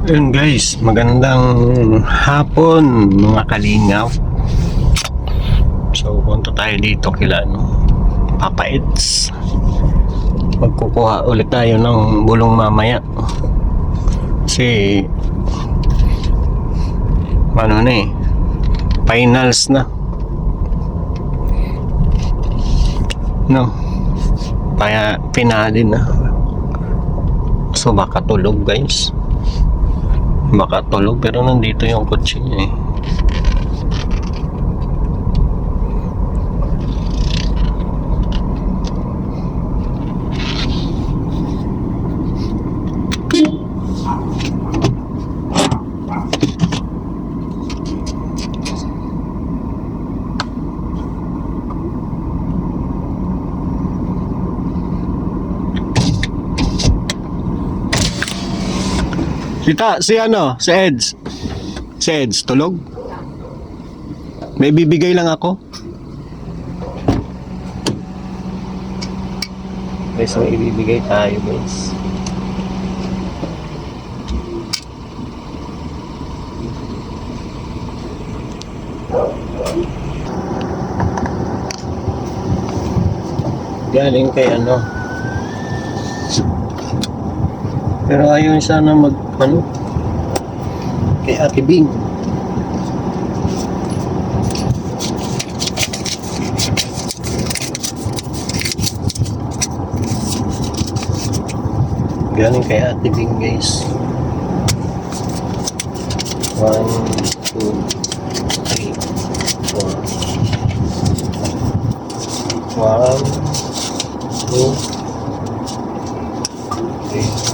Yun guys, magandang hapon mga kalingap. So punta tayo dito kila Papa Eds. Magkukuha ulit tayo ng bulong mamaya. Kasi ano na finals na. No. Kaya pinali na. So baka tulog guys. Baka tulog pero nandito yung kotse niya eh. Si Eds. Si Eds, tulog? May bibigay lang ako. Guys, may ibibigay tayo guys. Galing kay pero ayaw sana kay Ate Bing. Galing kay Ate Bing guys. 1, 2, 3, 4. 1, 2, 3.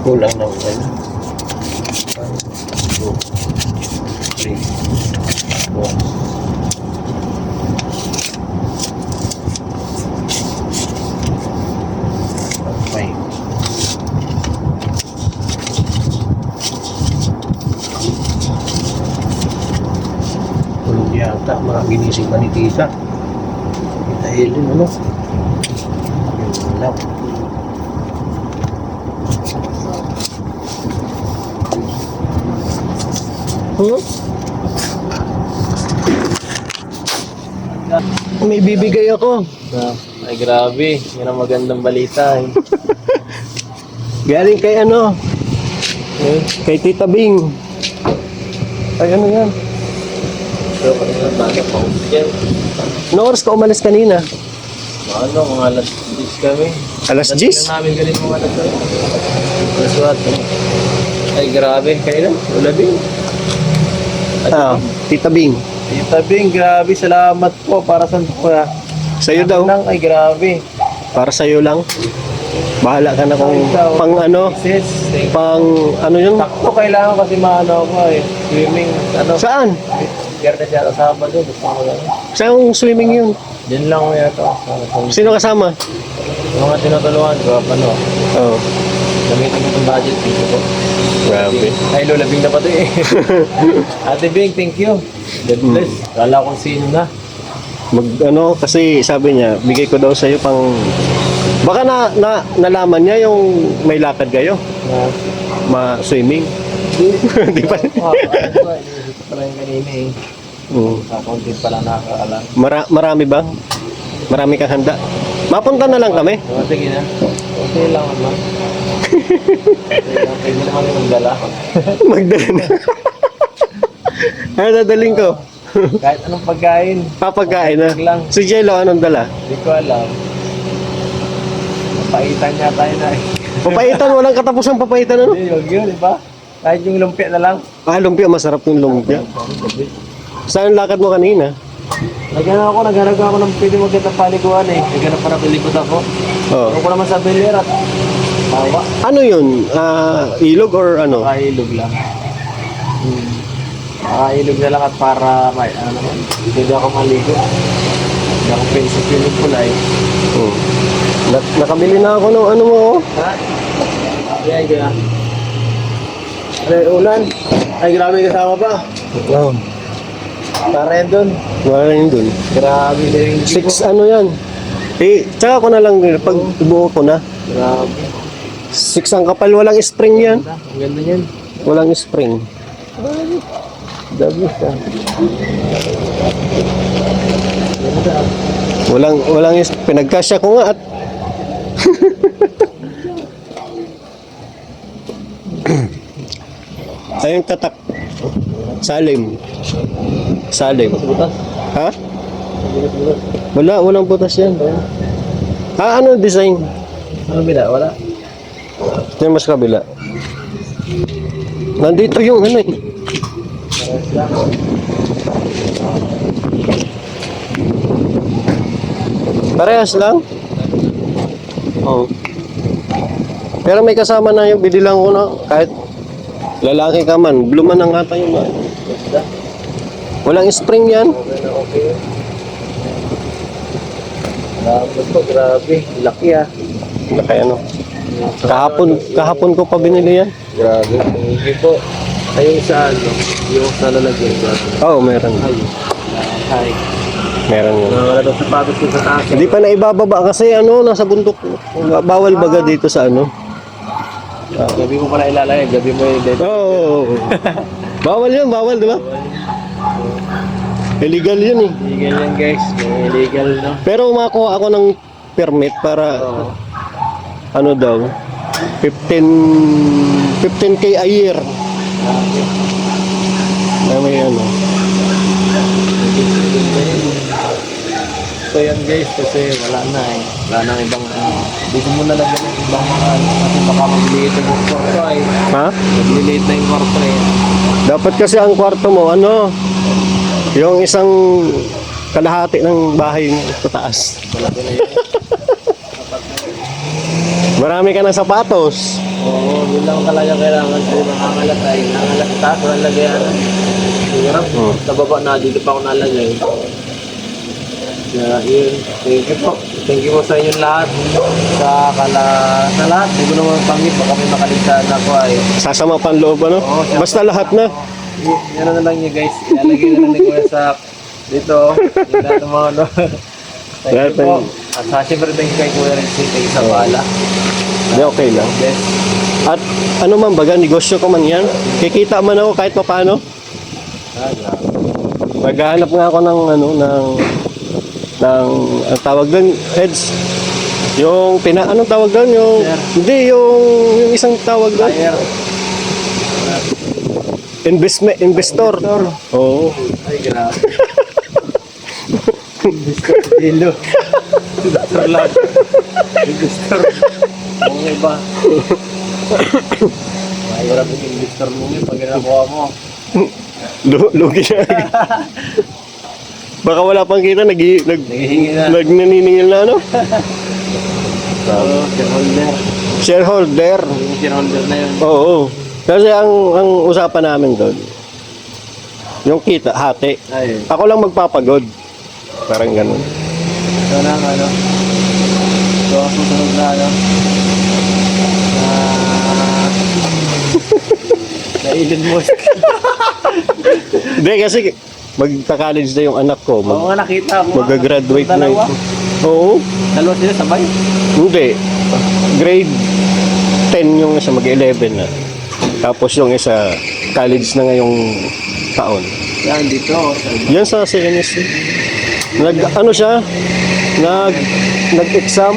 Kulang ng 1, 2, 3, 4. Okay. Tulog yata, mga ginising pa ni Tita. Dahil yun yun lang. May bibigay ako. Ay grabe, yan ang magandang balita eh. Galing kay kay Tita Bing. Ay yan? So, bakit pa yan? Ano oras ka umalis kanina? Mga alas 10 kami. Alas 10? Namin galing mga alas 4. Ay grabe, kailan? Ulabing. Tita Bing. Tita Bing, grabe, salamat po para sa kuya. Sa'yo daw. Ay grabe. Para sa'yo lang. Bahala ka na kung pang Sis, pang yun? sakto kailangan kasi maano ako eh. Swimming, Saan? Biyernes yata Sabado, gusto ko lang. Saan swimming yun? Diyan lang yata. Sino kasama? Mga tinutulungan ko, Oo. gamitin ko itong budget dito po. Grabe. Ay, lulabing na pa ito eh. Ate Bing, thank you. God bless. Kala ko sino na. Kasi sabi niya, bigay ko daw sa'yo pang... Baka nalaman niya yung may lakad kayo. Ma-swimming. Di pa. Iniisip ko pala yung kanina eh. Sa konti pala nakakaalam. Marami ba? Marami kang handa? Mapunta na lang kami. So, sige na. Okay lang naman. Pwede naman yung magdala. Magdala na. Dadaling ko. Kahit anong pagkain. Papagkain na. Lang. Si Jello, anong dala? Hindi ko alam. Papaitan niya tayo na eh. Papaitan, walang katapusang papaitan Hindi, huwag yun, di ba? Kahit yung lumpia na lang. Lumpia, masarap yung lumpia. Saan lakad mo kanina? Naghanap ako ng pwede magandang paliguan eh. Naghanap pa na pilikot ako. Oh. Ako naman sa Beler at tawa. Ano yun? Ilog or ano? Nakailog lang. Nakailog na lang at para may naman. Pwede ako maligo. Hindi ako pwede sa swimming pool ay. Nakabili na ako ng ano mo. Ha? Ayan, kaya. Ay, ulan. Ay, grabe kasama pa. Wow. Para yan dun. Wala rin dun. Grabe na yung 6 ano yan. Eh, tsaka ko na lang, pag buo ko na. Grabe. 6 ang kapal, walang spring yan. Ang ganda yan. Walang spring. Dabis ah. Ganda. Walang pinagkasya ko nga at ayun tatak. Salim. Butas. Ha? Butas. Walang butas yan. Ano design? Ano bila? Wala. Ito yung mas kabila. Nandito yung ano eh. Parehas lang? Oo. Pero may kasama na yung binilang ko na kahit lalaki ka man, blue man ang ata yung man. Walang spring yan. Okay na okay. Grabe po, grabe. Laki ah. Laki ano. Kahapon ko pa binili yan. Grabe. Hindi po. Ayun sa ano, yung sa lalagyan. Oo, meron. Ayun. Ay. Meron yun. Wala daw sapatos ko sa taas. Hindi pa na ibababa kasi ano, nasa bundok. Bawal baga dito sa ano. Gabi mo pala ilalagay, gabi mo yung dead. Oo. Bawal yun, bawal, di ba? Illegal yun eh. Illegal yan guys, illegal no? Pero makakuha ako ng permit para Oo. ano daw, 15K a year. Grabe. Na may ano. So yan guys, kasi wala na eh. Wala na ibang dito mo nalagyan ng ibang mga kasi baka magliliit yung kwarto ay. Ha? Magliliit na yung kwarto eh. Dapat kasi ang kwarto mo, ano, yung isang kalahati ng bahay mo sa taas. Malaki na yun. Marami ka ng sapatos. Oo, yun lang talaga kailangan kasi nangangalat ay nangangalat sa taas, walang lagayan. Hirap, sa baba na, dito pa ako nalagay. Kaya yun, thank you po. Thank you po sa inyong lahat. Sa lahat, hindi ko naman pangit, baka may makaligtaan ako ay. Sasama pa ang loob, ano? Oo, siya. Basta lahat na. Yan na lang niya guys, ilalagay na lang ni Kuya sa dito, yung lahat ng mga ano. Thank Lahat you po. ng- At syempre thank you kay Kuya Rizky, thank you sa bahala. Hindi, okay lang. Best. At ano man baga, negosyo ko man yan. Kikita man ako kahit papaano. Grabe. Maghahanap nga ako ng ano, ng ang tawag doon, heads. Yung anong tawag doon? Yung, Sir. hindi, yung isang tawag doon. Fire. Investor. Oo. Ay, grabe. Investor sa dilo. Investor lang. Investor. Mga iba. Mahirap yung investor mo yun pag nakuha mo. Lugi na. Baka wala pang kita, Naghihingi na. nagnaniningil na ano? Oo, shareholder. Shareholder. Yung shareholder na yun. Oo. Kasi ang usapan namin doon, yung kita, hati. Ayun. Ako lang magpapagod. Parang ganun. Ito na ang ano. Ito ang susunod na ano. Na Elon Musk. Hindi kasi magka-college na yung anak ko. Oo nga, nakita ko. Mag-graduate na. Dalawa. Oo. Dalawa sila sabay. Hindi. Grade 10 yung isa, mag-11 na. Tapos yung isa, college na ngayong taon. Yan, dito. Yan sa CNSC. Ano siya? Nag-exam.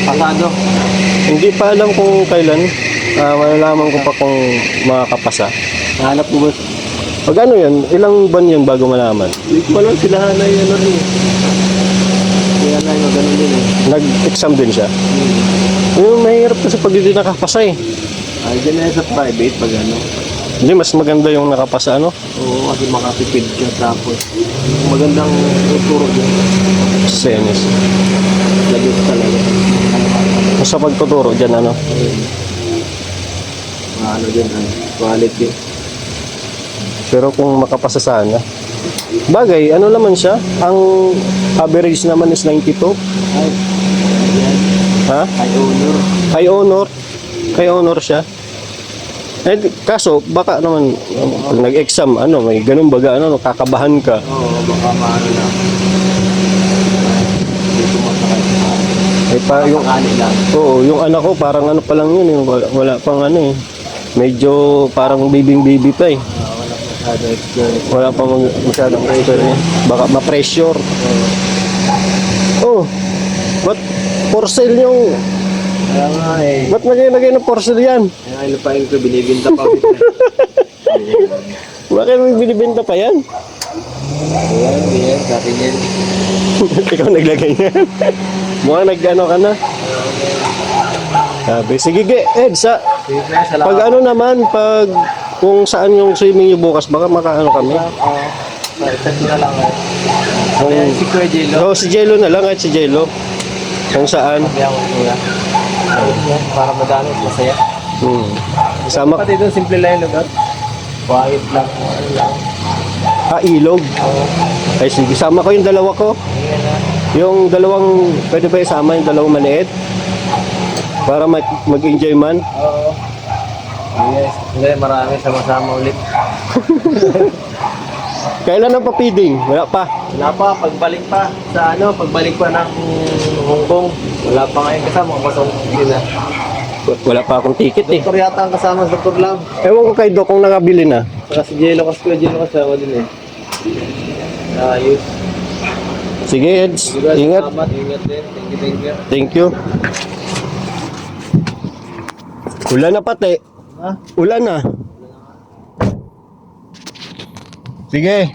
Pasado. Hindi pa alam kung kailan. Malalaman ko pa kung makakapasa. Nahanap mo ba? Pag ano yan, ilang buwan yun bago malaman? Hindi ko alam sila na yun ano rin. Sila na yung ganun din eh. Nag-exam din siya. Yung mahirap kasi pag hindi nakapasa eh. Ay, dyan na yan sa private pag ano. Hindi, mas maganda yung nakapasa ano. Oo, kasi makatipid ka tapos. Magandang tuturo din. CNSC. Lagos talaga. Sa pagtuturo dyan ano. Ayun. Ano din, ano, quality. Pero kung makapasa sana. Bagay, ano naman siya? Ang average naman is 92. Ay, ayan. Ha? High owner. High honor. High honor siya. Kaso, baka naman, pag nag-exam, may ganun baga, kakabahan ka. Oo, baka maano lang. Hindi tumasakay Yung, lang. oo, yung anak ko, parang pa lang yun, wala pang medyo parang baby pa eh. Wala masyado experience. Wala pang masyadong experience. Baka ma-pressure. Oh, ba't for sale yung, Kaya nga eh. ba't nagay ng for sale yan? Kaya ilupain ko, binibinta pa. Bakit may binibenta pa yan? Kaya hindi yan, sa akin yan. Ikaw naglagay na. Mukhang ka na. Sabi, sige Ed, Sige na, salamat. pag naman, kung saan yung swimming nyo bukas, baka kami. Oo. Isa na lang eh. Ayan, si Kuya Jello. Oo, si Jello na lang, kahit si Jello. Kung saan. Sabi ako kuya. Para madami, masaya. Sama, Pati doon, simple lang yung lugar. Quiet lang. Ano lang. ilog. Oo. Ay sige, sama ko yung dalawa ko. Ayan na. Yung dalawang, pwede ba isama yung dalawang maliit? Para mag-enjoy man. Oo. Yes. Hindi, marami sama-sama ulit. Kailan ang pa-feeding? Wala pa. Wala pa, pagbalik pa sa pagbalik pa ng Hong Kong. Wala pa ngayon kasama, pasok din na. Wala pa akong ticket eh. Doktor yata ang kasama, doktor lang. Ewan ko kay Doc kung nakabili na. Saka si Jello, kasi Kuya Jello kasama din eh. Ayos. Sige Eds, ingat. Salamat, ingat din. Thank you. Thank you. Ulan na pati. Ha? Ulan na. Sige.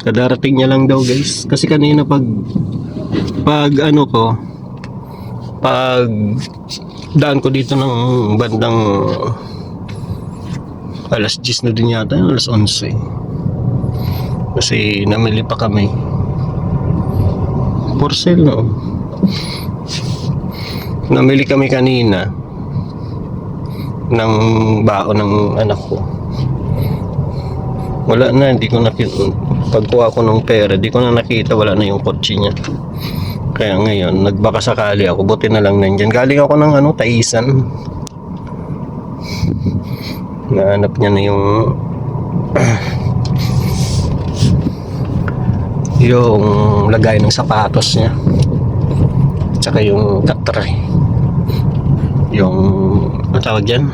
Kadarating niya lang daw guys. Kasi kanina pag daan ko dito ng bandang alas 10 na din yata, alas 11. Kasi namili pa kami. For sale no. Namili kami kanina ng baon ng anak ko. Wala na, hindi ko nakita. Pagkuha ko ng pera, hindi ko na nakita, wala na yung kotse niya. Kaya ngayon, nagbaka sakali ako, buti na lang nandyan. Galing ako ng Taisan. Nahanap niya na yung lagay ng sapatos niya. Tsaka yung katray. Yung, ano tawag dyan?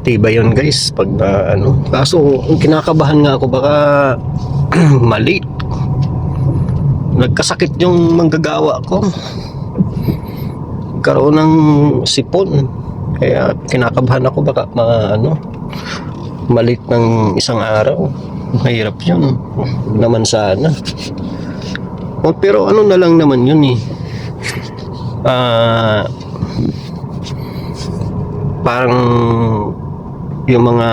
Tiba yun guys, pag kaso kinakabahan nga ako, baka mali. Nagkasakit yung manggagawa ko. Karoon ng sipon. Kaya kinakabahan ako, baka malit ng isang araw. Mahirap yun. Naman sana. Pero na lang naman yun eh. Parang yung mga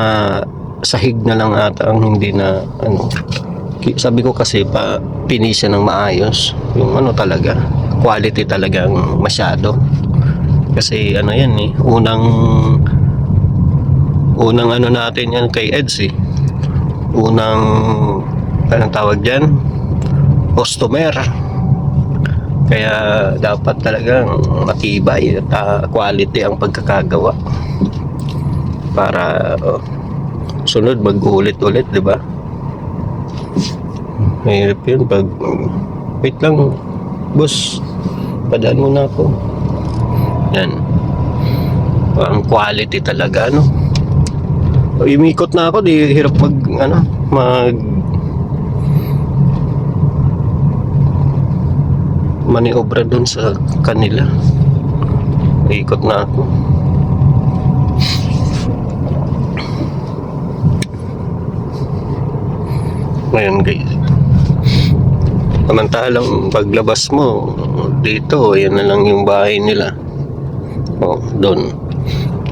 sahig na lang ata ang hindi na sabi ko kasi pinisya ng maayos yung talaga quality talagang masyado kasi yan eh unang natin yan kay Eds eh unang anong tawag dyan customer kaya dapat talagang matibay at quality ang pagkakagawa para sunod mag-ulit-ulit, di ba? Mahirap yun pag wait lang boss, padaan mo na ako yan ang quality talaga imikot na ako, di hirap maniobra dun sa kanila. Ikot na ako. Ngayon guys, samantalang paglabas mo dito, yan na lang yung bahay nila. Doon.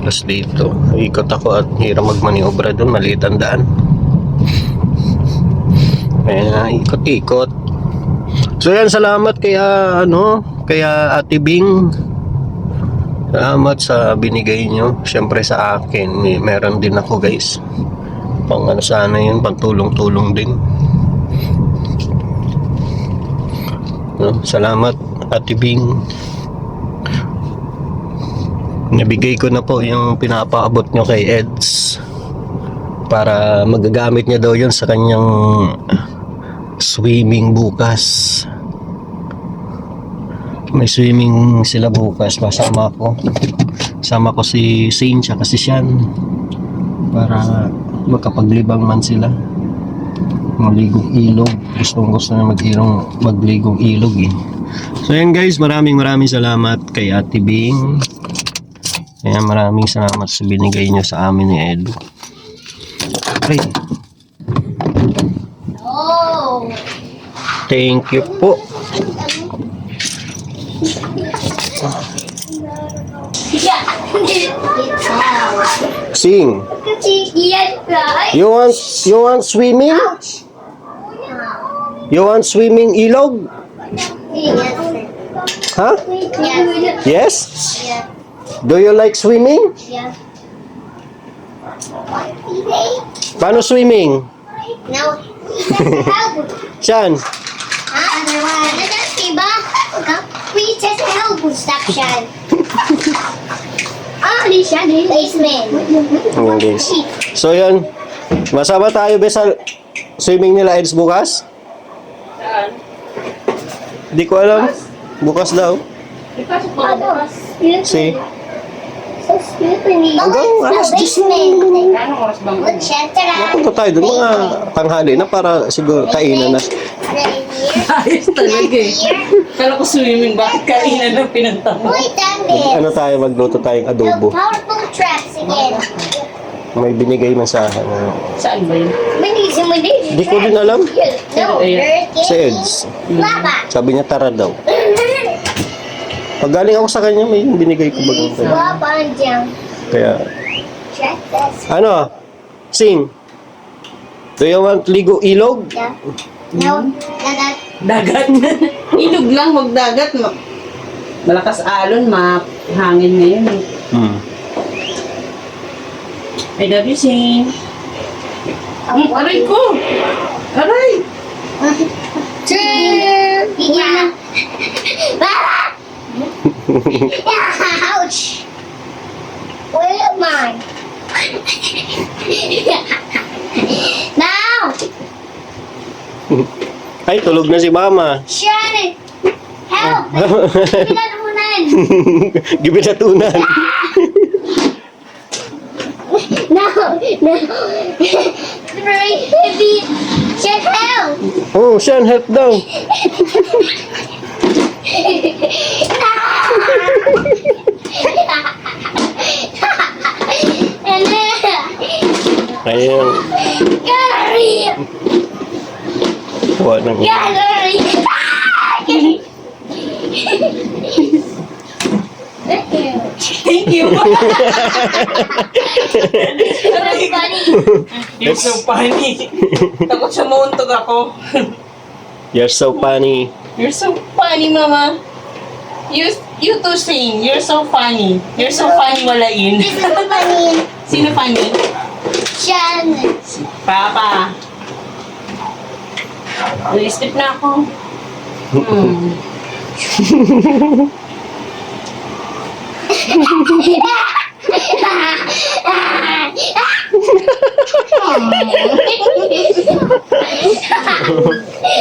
Tapos dito, ikot ako at hirap magmaniobra doon, maliit ang daan. Kaya ikot-ikot. So yan, salamat kaya Ate Bing. Salamat sa binigay nyo. Siyempre sa akin, meron din ako guys. Pang sana yun, pang tulong-tulong din. Salamat Ate Bing. Nabigay ko na po yung pinapaabot nyo kay Eds para magagamit niya daw yun sa kanyang swimming bukas. May swimming sila bukas, masama ko. Sama ko si Saint tsaka si Sean para makapaglibang man sila. Magligong ilog. Gusto na magligong ilog eh. So yan guys, maraming salamat kay Ate Bing. Ayan, maraming salamat sa binigay nyo sa amin ni Edu. Okay. Oh. Thank you po. Yeah. Sing. Yes, right. You want swimming? Ouch. You want swimming ilog? Yes. Huh? Yes. Yes? Yeah. Do you like swimming? Yeah. Paano swimming? Now, help. Sean. Diba? We just help section. Di siya. Basement. Ayan guys. So yan. Masama tayo ba sa swimming nila Eds bukas? Di ko alam. Bukas daw. Si. So slippery. Hanggang alas 10 Napunta tayo doon mga tanghali na para siguro kainan na. Ayos talaga eh. Kala ko swimming, bakit kainan ng pinunta mo? Wait, damn Ano tayo, magluto tayong The adobo. powerful traps again. May binigay man sa akin. Saan ba yun? Di ko din alam. No, Si Eds. Lava. Sabi niya tara daw. Pag galing ako sa kanya, may binigay ko bagang kanya. Swap on jump. Kaya, Check this. ano? Sing. Do you want ligo ilog? Yeah. No, that. Dagat. Ilog lang, wag dagat. Malakas alon, hangin ngayon eh. Hmm. I love you, Shane. Aray ko! Aray! Yeah. Ouch. Where am I? Now, Ay, tulog na si Mama. Shannon, help! Pinalunan. Gibinatunan. No, no. Very heavy. Shan, help! Oh, Sean, help daw. And then, Ayan. Gary! Kuha ng... Gary! Thank you! That's funny. You're so funny. Takot siya mauntog ako. You're so funny. You're so funny, Mama. You too sing. You're so funny. You're so funny, walain. This is funny. Sino funny? Shan. Papa. Nag-sleep na ako. Hmm.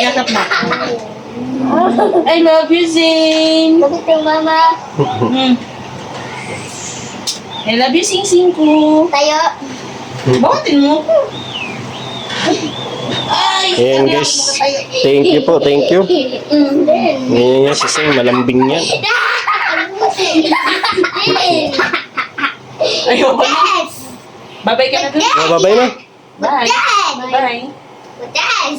Yakap na ako. I love you, Zing. Look at mama. Hmm. I love you, Sing-Sing ko. Tayo. Bawatin mo ko. Ay! Ayan guys. Thank you po, thank you. Ngayon nga si Sing, malambing yan. Ayoko na. Yes. Babay ka na dun. Oh, bye-bye na. Bye. Dad. Bye. Dad.